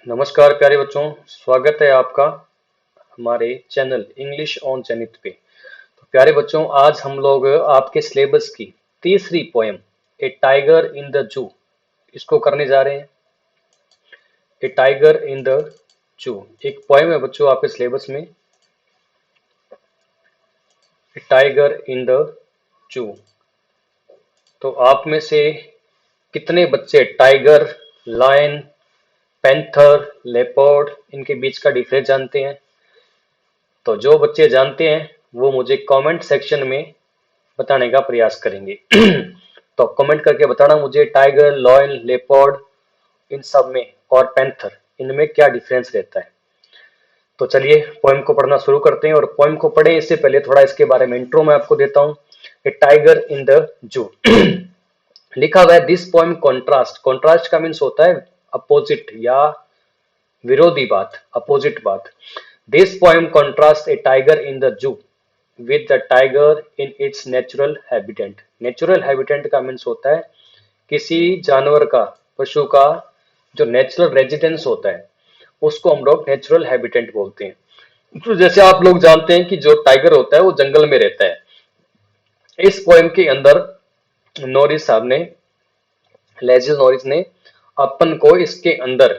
नमस्कार प्यारे बच्चों, स्वागत है आपका हमारे चैनल इंग्लिश ऑन जेनिथ पे। तो प्यारे बच्चों, आज हम लोग आपके सिलेबस की तीसरी poem A tiger in the जू इसको करने जा रहे हैं। ए टाइगर इन द जू एक पोयम है बच्चों आपके सिलेबस में। ए टाइगर इन द जू। तो आप में से कितने बच्चे टाइगर, लायन, पैंथर, लेपर्ड इनके बीच का डिफरेंस जानते हैं? तो जो बच्चे जानते हैं वो मुझे कमेंट सेक्शन में बताने का प्रयास करेंगे। तो कमेंट करके बताना मुझे टाइगर, लॉयन, लेपर्ड इन सब में और पैंथर इनमें क्या डिफरेंस रहता है। तो चलिए पोएम को पढ़ना शुरू करते हैं, और पोएम को पढ़े इससे पहले थोड़ा इसके बारे में इंट्रो मैं आपको देता हूँ। ए टाइगर इन द जू। लिखा हुआ है दिस पोएम कॉन्ट्रास्ट। कॉन्ट्रास्ट का मीन्स होता है अपोजिट या विरोधी बात, अपोजिट बात। This poem contrast A tiger in the जू with the tiger in its natural habitat. Natural habitat का मीन्स होता है किसी जानवर का, पशु का जो नेचुरल रेजिडेंस होता है उसको हम लोग नेचुरल हैबिटेट बोलते हैं। तो जैसे आप लोग जानते हैं कि जो टाइगर होता है वो जंगल में रहता है। इस पोएम के अंदर नॉरिस साहब ने, लेजिल नॉरिस ने अपन को इसके अंदर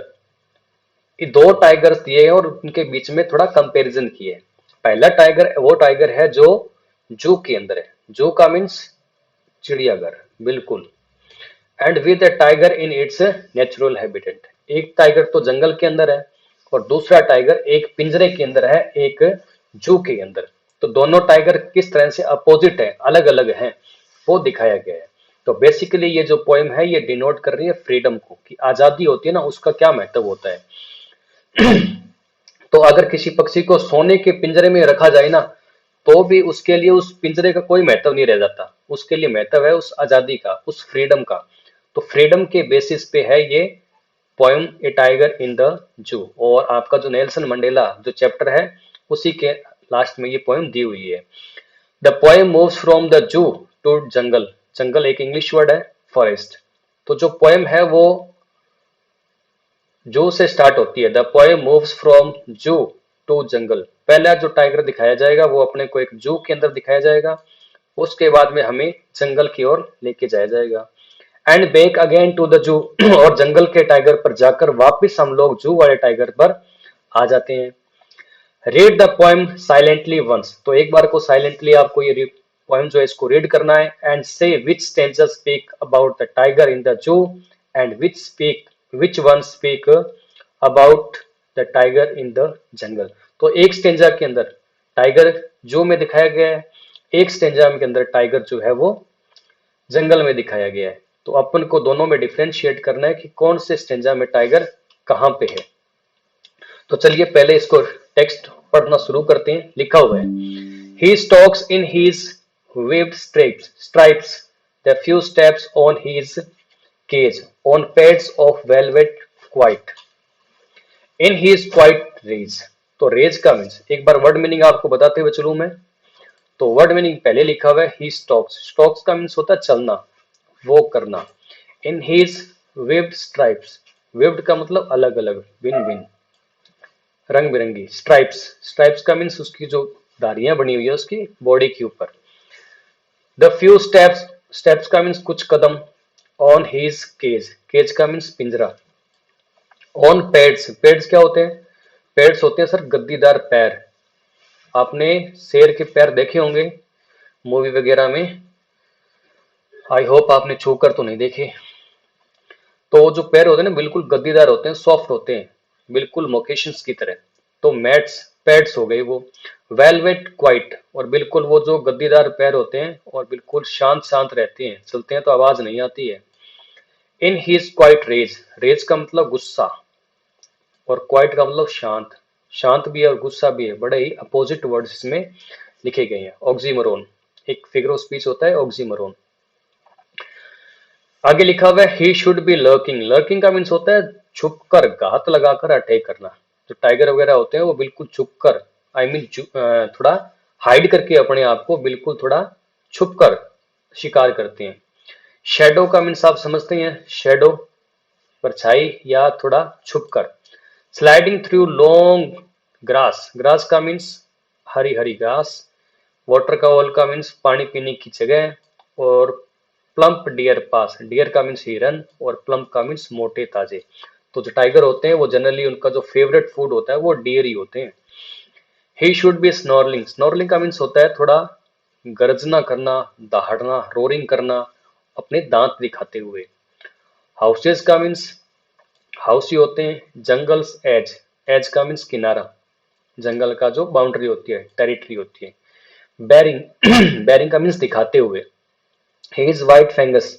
ये दो टाइगर्स दिए हैं और उनके बीच में थोड़ा कंपैरिजन किया है। पहला टाइगर वो टाइगर है जो जू के अंदर है। जू का मीन्स चिड़ियाघर, बिल्कुल। And with a tiger in its natural habitat. एक टाइगर तो जंगल के अंदर है और दूसरा टाइगर एक पिंजरे के अंदर है, एक जू के अंदर। तो दोनों टाइगर किस तरह से अपोजिट है, अलग अलग हैं, वो दिखाया गया है। तो बेसिकली ये जो पोएम है ये डिनोट कर रही है फ्रीडम को, कि आजादी होती है ना, उसका क्या महत्व होता है। तो अगर किसी पक्षी को सोने के पिंजरे में रखा जाए ना, तो भी उसके लिए उस पिंजरे का कोई महत्व नहीं रह जाता। उसके लिए महत्व है उस आजादी का, उस फ्रीडम का। तो फ्रीडम के बेसिस पे है ये poem A tiger in the zoo. और आपका जो नेल्सन मंडेला जो चैप्टर है उसी के लास्ट में ये पोएम दी हुई है। The poem moves from the zoo to jungle. Jungle एक इंग्लिश वर्ड है, फॉरेस्ट। तो जो पोएम है वो जू से स्टार्ट होती है। द पोएम मूव्स फ्रॉम जू टू जंगल। पहला जो टाइगर दिखाया जाएगा वो अपने को एक जू के अंदर दिखाया जाएगा, उसके बाद में हमें जंगल की ओर लेके जाया जाएगा। And back again to the zoo. और जंगल के टाइगर पर जाकर वापस हम लोग जू वाले टाइगर पर आ जाते हैं। Read the poem silently once. तो एक बार को साइलेंटली आपको ये पोएम जो है इसको रीड करना है। एंड से which stanza speak about the tiger in the zoo and which one speak about the tiger in the jungle. तो एक स्टेंजा के अंदर टाइगर जू में दिखाया गया है, एक स्टेंजा के अंदर टाइगर जो है वो जंगल में दिखाया गया है। तो अपन को दोनों में डिफ्रेंशिएट करना है कि कौन से स्टेंजा में टाइगर कहां पे है। तो चलिए पहले इसको टेक्स्ट पढ़ना शुरू करते हैं। लिखा हुआ है he stalks in his webbed stripes the few steps on his cage on pads of velvet quiet in his quiet rays। तो रेज का मीन्स एक बार वर्ड मीनिंग आपको बताते हुए चलूं मैं। तो वर्ड मीनिंग पहले लिखा हुआ है ही स्टॉक्स। स्टॉक्स का मीन्स होता है चलना, वॉक करना। In his webbed stripes. Webbed का मतलब अलग अलग, भिन्न भिन्न, रंग बिरंगी। स्ट्राइप्स, स्ट्राइप्स का मीन्स उसकी जो धारियां बनी हुई है उसकी बॉडी के ऊपर। द फ्यू स्टेप्स, स्टेप्स का मीन्स कुछ कदम। ऑन हिज केज, केज का मीन्स पिंजरा। ऑन पेड्स, पेड्स क्या होते हैं? पेड्स होते हैं सर गद्दीदार पैर। आपने शेर के पैर देखे होंगे मूवी वगैरह में, आई होप आपने छूकर तो नहीं देखे। तो जो पैर होते हैं ना बिल्कुल गद्दीदार होते हैं, सॉफ्ट होते हैं, बिल्कुल मोकेशंस की तरह। तो मैट्स, पैड्स हो गए वो। वेलवेट क्वाइट, और बिल्कुल वो जो गद्दीदार पैर होते हैं और बिल्कुल शांत शांत रहते हैं, चलते हैं तो आवाज नहीं आती है। In his quiet rage, rage का मतलब गुस्सा और क्वाइट का मतलब शांत। शांत भी है और गुस्सा भी है, बड़े ही अपोजिट वर्ड्स इसमें लिखे गए हैं। ऑक्सीमोरोन, एक फिगर ऑफ स्पीच होता है ऑक्सीमोरोन। आगे लिखा हुआ है ही शुड बी लर्किंग। लर्किंग का मीन्स होता है छुपकर, घात लगाकर अटैक करना। जो टाइगर वगैरह होते हैं वो बिल्कुल छुपकर, आई मीन थोड़ा हाइड करके अपने आप को बिल्कुल थोड़ा छुपकर शिकार करते हैं। शेडो का मीन्स आप समझते हैं, शेडो परछाई या थोड़ा छुपकर। Sliding through long grass, grass का मीन्स हरी हरी घास, वाटर का होल का मीन्स पानी पीने की जगह, और प्लम्प डियर पास, डियर का मीन्स हिरन और प्लम्प का मीन्स मोटे ताजे। तो जो टाइगर होते हैं वो जनरली उनका जो फेवरेट फूड होता है वो डियर ही होते हैं। ही शुड बी स्नॉर्लिंग, स्नॉर्लिंग का मीन्स होता है थोड़ा गर्जना करना, दहाड़ना, रोरिंग करना, अपने दांत दिखाते हुए। हाउसेज का मीन्स हाउस ही होते हैं। जंगल्स एज, एज का मीन्स किनारा, जंगल का जो बाउंड्री होती है, टेरिटरी होती है। बैरिंग बैरिंग का मीन्स दिखाते हुए। हिज वाइट फैंगस,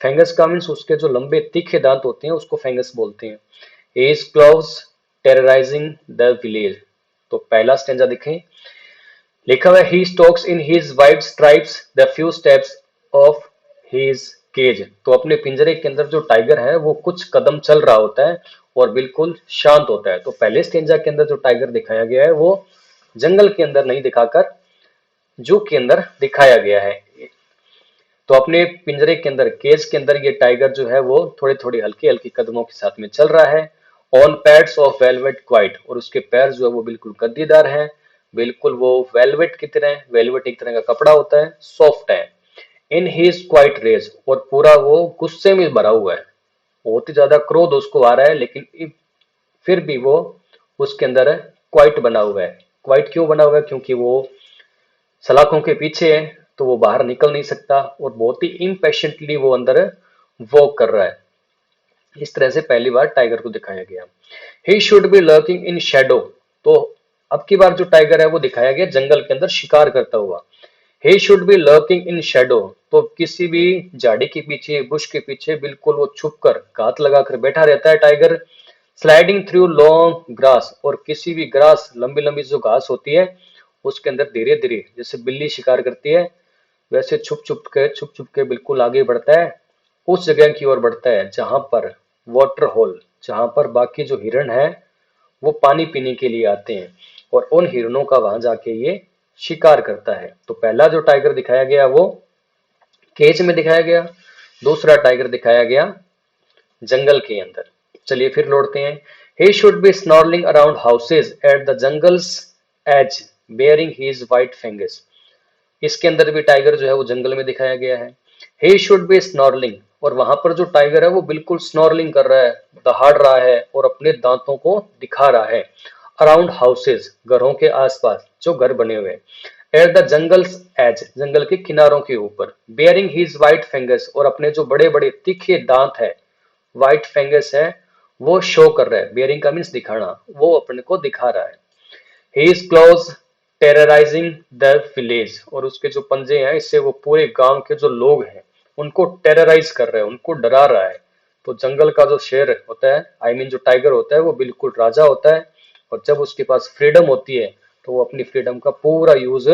फैंगस का मीन्स उसके जो लंबे तीखे दांत होते हैं उसको फैंगस बोलते हैं। His claws terrorizing the village. तो पहला स्टेंजा देखें, लिखा हुआ है he stalks in his white stripes the few steps of his cage. तो अपने पिंजरे के अंदर जो टाइगर है वो कुछ कदम चल रहा होता है और बिल्कुल शांत होता है। तो पहले स्टेंजा के अंदर जो टाइगर दिखाया गया है वो जंगल के अंदर नहीं दिखाकर जू के अंदर दिखाया गया है। तो अपने पिंजरे के अंदर, केज के अंदर ये टाइगर जो है वो थोड़े थोड़े हल्के हल्के कदमों के साथ में चल रहा है। On pads of velvet quite, और उसके पैर जो है वो बिल्कुल गद्दीदार हैं, बिल्कुल वो वेलवेट की तरह, वेलवेट एक तरह का कपड़ा होता है, सॉफ्ट है। इन हिज क्वाइट रेज, और पूरा वो गुस्से में भरा हुआ है, बहुत ही ज्यादा क्रोध उसको आ रहा है, लेकिन फिर भी वो उसके अंदर क्वाइट बना हुआ है। क्वाइट क्यों बना हुआ है? क्योंकि वो सलाखों के पीछे है, तो वो बाहर निकल नहीं सकता और बहुत ही इम्पेशेंटली वो अंदर वॉक कर रहा है। इस तरह से पहली बार टाइगर को दिखाया गया। ही should B lurking in shadow. तो अब की बार जो टाइगर है वो दिखाया गया जंगल के अंदर शिकार करता हुआ। ही should B lurking in shadow, तो किसी भी झाड़ी के पीछे, बुश के पीछे बिल्कुल वो छुप कर घात लगाकर बैठा रहता है tiger. Sliding through long grass, और किसी भी ग्रास, लंबी लंबी जो घास होती है उसके अंदर धीरे धीरे, जैसे बिल्ली शिकार करती है वैसे छुप छुप के बिल्कुल आगे बढ़ता है। उस जगह की ओर बढ़ता है जहां पर वाटर होल, जहां पर बाकी जो हिरण है वो पानी पीने के लिए आते हैं, और उन हिरणों का वहां जाके ये शिकार करता है। तो पहला जो टाइगर दिखाया गया वो केज में दिखाया गया, दूसरा टाइगर दिखाया गया जंगल के अंदर। चलिए फिर लौटते हैं। He should be snarling around houses at the jungle's edge bearing his white fangs. इसके अंदर भी टाइगर जो है वो जंगल में दिखाया गया है। ही शुड बी स्नॉर्लिंग, और वहां पर जो टाइगर है वो बिल्कुल स्नॉर्लिंग कर रहा है, दहाड़ रहा है और अपने दांतों को दिखा रहा है। अराउंड हाउसेज, घरों के आसपास जो घर बने हुए। एट द जंगल्स एज, जंगल के किनारों के ऊपर। बेयरिंग हिज वाइट फिंगर्स, और अपने जो बड़े बड़े तीखे दांत है, व्हाइट फंगस है, वो शो कर रहा है। बेयरिंग का मीन्स दिखाना, वो अपने को दिखा रहा है। He is close terrorising the village, और उसके जो पंजे हैं इससे वो पूरे गांव के जो लोग हैं उनको टेरराइज कर रहा है, उनको डरा रहा है। तो जंगल का जो शेर होता है, आई मीन जो टाइगर होता है, वो बिल्कुल राजा होता है, और जब उसके पास फ्रीडम होती है तो वो अपनी फ्रीडम का पूरा यूज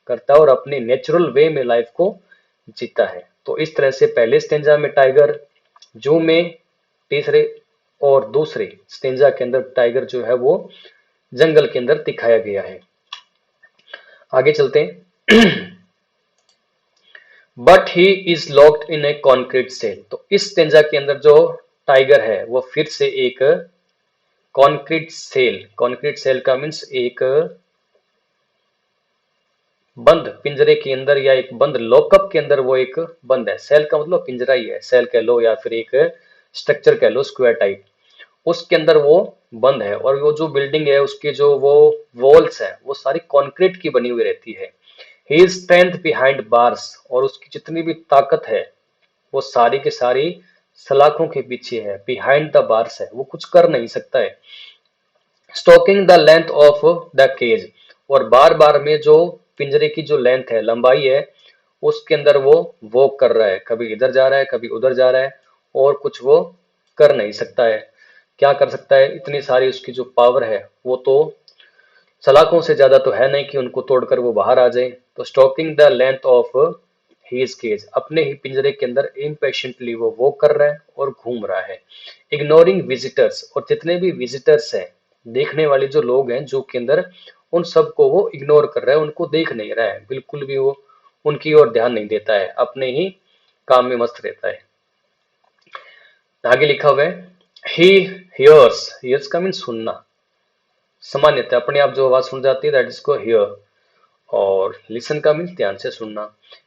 करता है और अपने नेचुरल वे में लाइफ को जीता है। तो इस तरह से पहले स्टेंजा में टाइगर, जू में तीसरे और दूसरे स्टेंजा के अंदर टाइगर जो है वो जंगल के अंदर दिखाया गया है। आगे चलते हैं। But he is locked in a concrete cell. तो इस स्टेंजा के अंदर जो टाइगर है वो फिर से एक कॉन्क्रीट सेल, कॉन्क्रीट सेल का मीन्स एक बंद पिंजरे के अंदर या एक बंद लॉकअप के अंदर वो एक बंद है। सेल का मतलब पिंजरा ही है, सेल कह लो या फिर एक स्ट्रक्चर कह लो, स्क्वायर टाइप, उसके अंदर वो बंद है। और वो जो बिल्डिंग है उसकी जो वो वॉल्स है वो सारी कंक्रीट की बनी हुई रहती है। He is strength behind bars, और उसकी जितनी भी ताकत है वो सारी की सारी सलाखों के पीछे है। बिहाइंड द बार्स है, वो कुछ कर नहीं सकता है। Stalking the length of the cage, और बार बार में जो पिंजरे की जो लेंथ है, लंबाई है, उसके अंदर वो वॉक कर रहा है, कभी इधर जा रहा है कभी उधर जा रहा है, और कुछ वो कर नहीं सकता है। क्या कर सकता है? इतनी सारी उसकी जो पावर है वो तो सलाखों से ज्यादा तो है नहीं कि उनको तोड़कर वो बाहर आ जाए। तो stalking the length of his cage, अपने ही पिंजरे के अंदर इम्पेशेंटली वो वॉक कर रहा है और घूम रहा है। इग्नोरिंग विजिटर्स, और जितने भी विजिटर्स हैं, देखने वाले जो लोग हैं जू के अंदर, उन सबको वो इग्नोर कर रहा है, उनको देख नहीं रहा है, बिल्कुल भी वो उनकी ओर ध्यान नहीं देता है, अपने ही काम में मस्त रहता है। आगे लिखा हुआ है ही हियर्स का मीन सुनना। सामान्यतः अपने आप जो आवाज सुन जाती है दैट इज को हियर। और लिसन का मीन ध्यान से सुनना।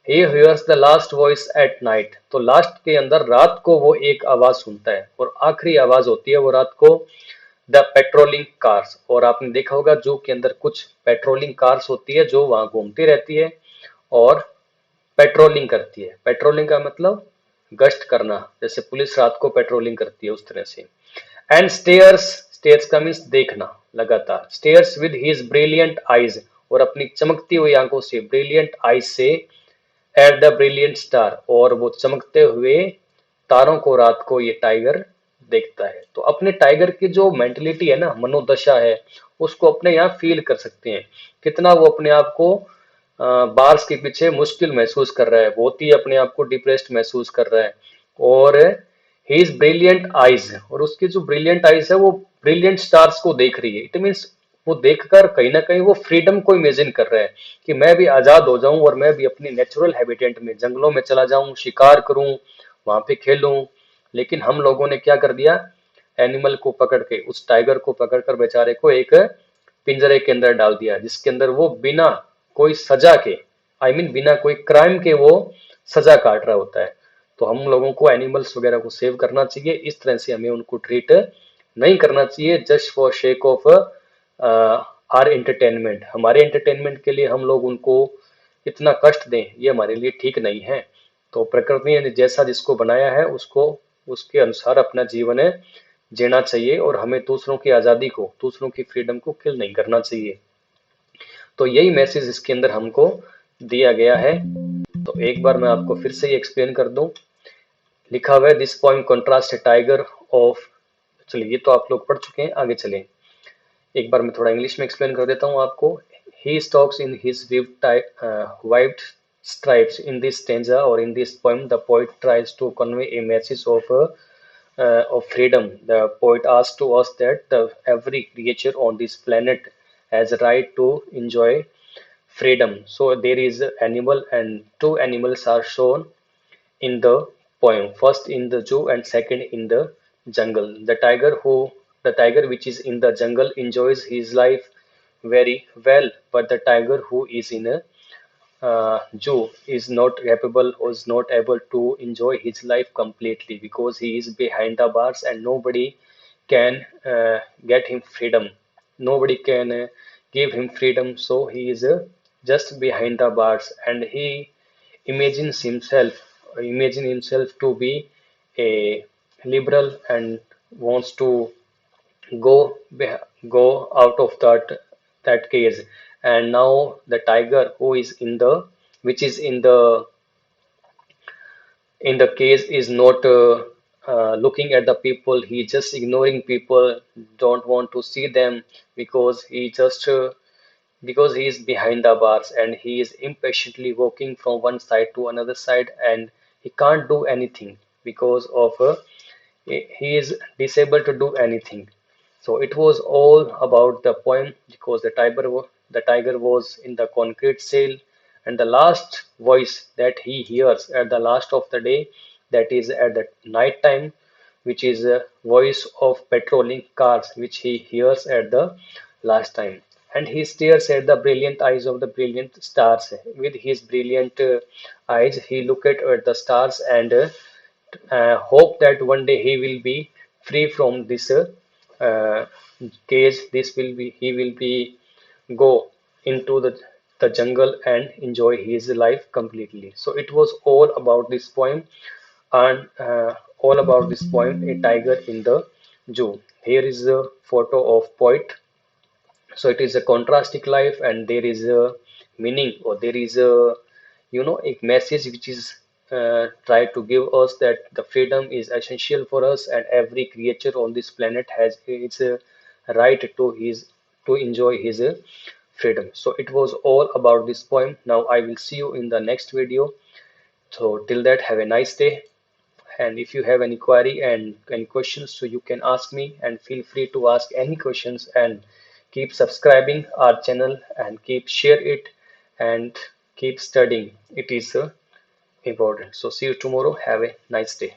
He hears the last voice at night, तो लास्ट के अंदर रात को वो एक आवाज सुनता है, और आखिरी आवाज होती है वो रात को द पेट्रोलिंग कार्स। और आपने देखा होगा जू के अंदर कुछ पेट्रोलिंग कार्स होती है जो वहां घूमती रहती है और पेट्रोलिंग करती है। पेट्रोलिंग का मतलब गश्त करना, जैसे पुलिस रात को पेट्रोलिंग करती है उस तरह से। एंड स्टेयर्स, स्टेयर्स का मीन्स देखना लगातार। Stairs with his brilliant eyes, और अपनी चमकती हुई आंखों से, ब्रिलियंट आईज से, एट द ब्रिलियंट स्टार, और वो चमकते हुए तारों को रात को ये टाइगर देखता है। तो अपने टाइगर की जो मेंटलिटी है ना, मनोदशा है, उसको अपने यहाँ फील कर सकते हैं। कितना वो अपने आप को बार्स के पीछे मुश्किल महसूस कर रहा है, बहुत ही अपने आप को डिप्रेस्ड महसूस कर रहा है। और ही इज ब्रिलियंट आईज, और उसकी जो ब्रिलियंट आईज है वो ब्रिलियंट स्टार्स को देख रही है। इट मीन्स वो देखकर कहीं ना कहीं वो फ्रीडम को इमेजिन कर रहा है कि मैं भी आजाद हो जाऊं और मैं भी अपनी नेचुरल हैबिटेट में, जंगलों में चला जाऊं, शिकार करूं, वहां पे खेलूं। लेकिन हम लोगों ने क्या कर दिया, एनिमल को पकड़ के, उस टाइगर को पकड़कर बेचारे को एक पिंजरे के अंदर डाल दिया, जिसके अंदर वो बिना कोई सजा के, आई मीन बिना कोई क्राइम के वो सजा काट रहा होता है। तो हम लोगों को एनिमल्स वगैरह को सेव करना चाहिए, इस तरह से हमें उनको ट्रीट नहीं करना चाहिए just for sake of our entertainment. हमारे एंटरटेनमेंट के लिए हम लोग उनको इतना कष्ट दें, ये हमारे लिए ठीक नहीं है। तो प्रकृति ने जैसा जिसको बनाया है उसको उसके अनुसार अपना जीवन है जीना चाहिए, और हमें दूसरों की आज़ादी को, दूसरों की फ्रीडम को किल नहीं करना चाहिए। तो यही मैसेज इसके अंदर हमको दिया गया है। तो एक बार मैं आपको फिर से एक्सप्लेन कर दूं। लिखा हुआ है this poem contrast tiger of, चलिए ये तो आप लोग पढ़ चुके हैं, आगे चलें। एक बार मैं थोड़ा इंग्लिश में एक्सप्लेन कर देता हूँ आपको। He stalks in his waved stripes in this stanza, or in this poem. The poet tries to convey a message of freedom. The poet asks to us that every creature on this planet has a right to enjoy freedom. So there is an animal, and two animals are shown in the poem, first in the zoo and second in the jungle. The tiger which is in the jungle enjoys his life very well, but the tiger who is in a Joe is not capable or is not able to enjoy his life completely because he is behind the bars and nobody can get him freedom. Nobody can give him freedom, so he is just behind the bars, and he imagines himself imagine himself to be a liberal and wants to go go out of that cage. And now the tiger who is in the which is in the cage is not looking at the people. He just ignoring people, don't want to see them, because because he is behind the bars and he is impatiently walking from one side to another side, and he can't do anything because of he is disabled to do anything. So it was all about the poem, because the tiger was in the concrete cell, and the last voice that he hears at the last of the day, that is at the night time, which is a voice of patrolling cars, which he hears at the last time. And he stares at the brilliant eyes of the brilliant stars. With his brilliant eyes, he look at the stars and hope that one day he will be free from this uh, cage. This will be he will be go into the jungle and enjoy his life completely. So it was all about this poem, and all about this poem, a tiger in the zoo. Here is a photo of poet. So it is a contrastic life, and there is a meaning, or there is a a message which is try to give us that the freedom is essential for us, and every creature on this planet has its right to his to enjoy his freedom. So it was all about this poem. Now I will see you in the next video. So till that, have a nice day. And if you have any query and any questions, so you can ask me, and feel free to ask any questions, and keep subscribing our channel and keep share it and keep studying. It is important. So see you tomorrow. Have a nice day.